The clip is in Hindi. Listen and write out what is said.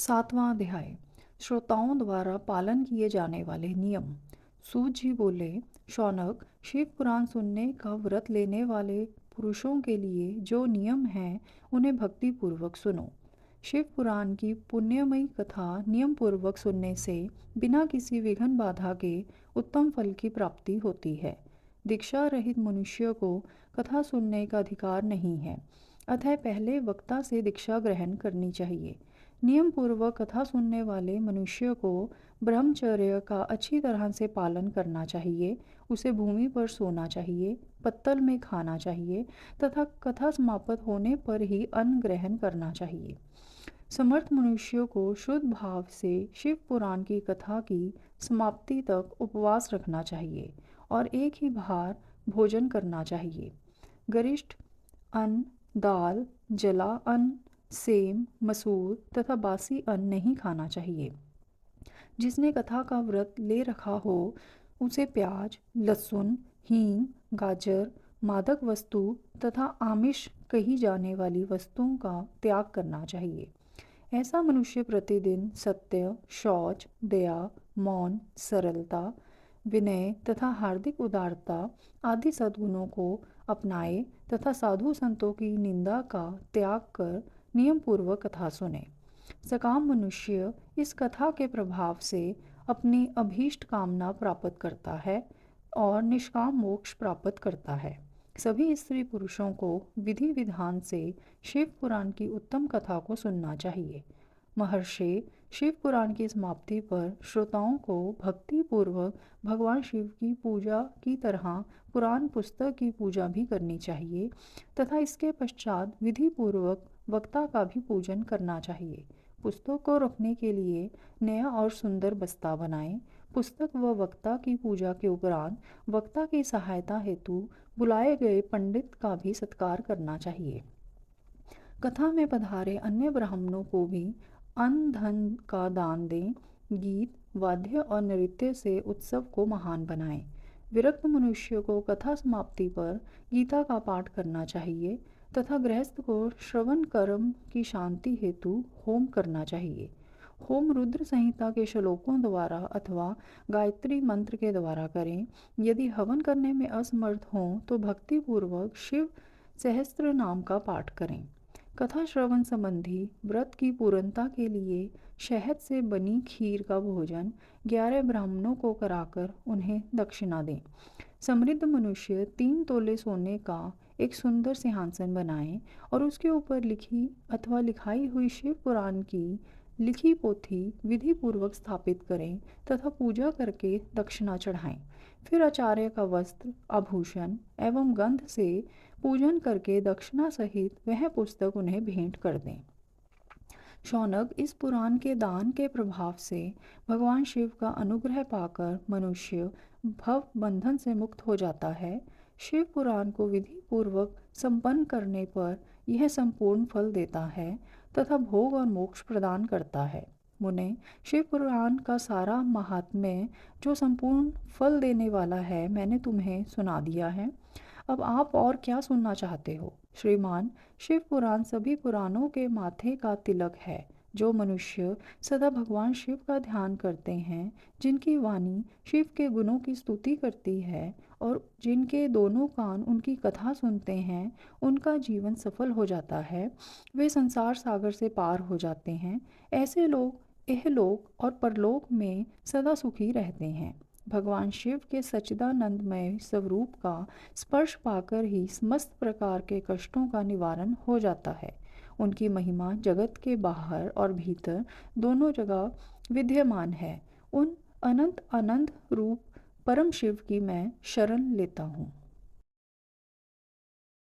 सातवां अध्याय। श्रोताओं द्वारा पालन किए जाने वाले नियम। सूत जी बोले, शौनक, शिव पुराण सुनने का व्रत लेने वाले पुरुषों के लिए जो नियम हैं उन्हें भक्ति पूर्वक सुनो। शिव पुराण की पुण्यमयी कथा नियम पूर्वक सुनने से बिना किसी विघ्न बाधा के उत्तम फल की प्राप्ति होती है। दीक्षा रहित मनुष्य को कथा सुनने का अधिकार नहीं है, अतः पहले वक्ता से दीक्षा ग्रहण करनी चाहिए। नियम पूर्वक कथा सुनने वाले मनुष्य को ब्रह्मचर्य का अच्छी तरह से पालन करना चाहिए। उसे भूमि पर सोना चाहिए, पत्तल में खाना चाहिए तथा कथा समाप्त होने पर ही अन्न ग्रहण करना चाहिए। समर्थ मनुष्य को शुद्ध भाव से शिव पुराण की कथा की समाप्ति तक उपवास रखना चाहिए और एक ही बार भोजन करना चाहिए। गरिष्ठ अन्न, दाल, जला अन्न, सेम, मसूर तथा बासी अन्न नहीं खाना चाहिए। जिसने कथा का व्रत ले रखा हो उसे प्याज, लहसुन, हींग, गाजर, मादक वस्तु तथा आमिष कही जाने वाली वस्तुओं का त्याग करना चाहिए। ऐसा मनुष्य प्रतिदिन सत्य, शौच, दया, मौन, सरलता, विनय तथा हार्दिक उदारता आदि सद्गुणों को अपनाए तथा साधु संतों की निंदा का त्याग कर नियम पूर्वक कथा सुने। सकाम मनुष्य इस कथा के प्रभाव से अपनी अभीष्ट कामना प्राप्त करता है और निष्काम मोक्ष प्राप्त करता है। सभी स्त्री पुरुषों को विधि विधान से शिव पुराण की उत्तम कथा को सुनना चाहिए। महर्षि, शिव पुराण की समाप्ति पर श्रोताओं को भक्ति पूर्वक भगवान शिव की पूजा की तरह पुराण पुस्तक की पूजा भी करनी चाहिए तथा इसके पश्चात विधि पूर्वक वक्ता का भी पूजन करना चाहिए। पुस्तक को रखने के लिए नया और सुंदर बस्ता बनाएं। पुस्तक व वक्ता की पूजा के उपरांत वक्ता की सहायता हेतु बुलाए गए पंडित का भी सत्कार करना चाहिए। कथा में पधारे अन्य ब्राह्मणों को भी अन्न धन का दान दें। गीत, वाद्य और नृत्य से उत्सव को महान बनाएं। विरक्त मनुष्य को कथा समाप्ति पर गीता का पाठ करना चाहिए तथा गृहस्थ को श्रवण कर्म की शांति हेतु होम करना चाहिए। होम रुद्र संहिता के श्लोकों द्वारा अथवा गायत्री मंत्र के द्वारा करें। यदि हवन करने में असमर्थ हों तो भक्ति पूर्वक शिव सहस्त्र नाम का पाठ करें। कथा श्रवण संबंधी व्रत की पूर्णता के लिए शहद से बनी खीर का भोजन 11 ब्राह्मणों को कराकर उन्हें दक्षिणा दें। समृद्ध मनुष्य 3 तोले सोने का एक सुंदर सिंहासन बनाएं और उसके ऊपर लिखी अथवा लिखाई हुई शिव पुराण की लिखी पोथी विधि पूर्वक स्थापित करें तथा पूजा करके दक्षिणा चढ़ाएं। फिर आचार्य का वस्त्र, आभूषण एवं गंध से पूजन करके दक्षिणा सहित वह पुस्तक उन्हें भेंट कर दें। शौनक, इस पुराण के दान के प्रभाव से भगवान शिव का अनुग्रह पाकर मनुष्य भव बंधन से मुक्त हो जाता है। शिव पुराण को विधि पूर्वक संपन्न करने पर यह संपूर्ण फल देता है तथा भोग और मोक्ष प्रदान करता है। मुने, शिव पुराण का सारा महात्म्य जो संपूर्ण फल देने वाला है मैंने तुम्हें सुना दिया है। अब आप और क्या सुनना चाहते हो? श्रीमान, शिव पुराण सभी पुराणों के माथे का तिलक है। जो मनुष्य सदा भगवान शिव का ध्यान करते हैं, जिनकी वाणी शिव के गुणों की स्तुति करती है और जिनके दोनों कान उनकी कथा सुनते हैं, उनका जीवन सफल हो जाता है। वे संसार सागर से पार हो जाते हैं। ऐसे लोग इहलोक और परलोक में सदा सुखी रहते हैं। भगवान शिव के सच्चिदानंदमय स्वरूप का स्पर्श पाकर ही समस्त प्रकार के कष्टों का निवारण हो जाता है। उनकी महिमा जगत के बाहर और भीतर दोनों जगह विद्यमान है। उन अनंत आनंद रूप परम शिव की मैं शरण लेता हूँ।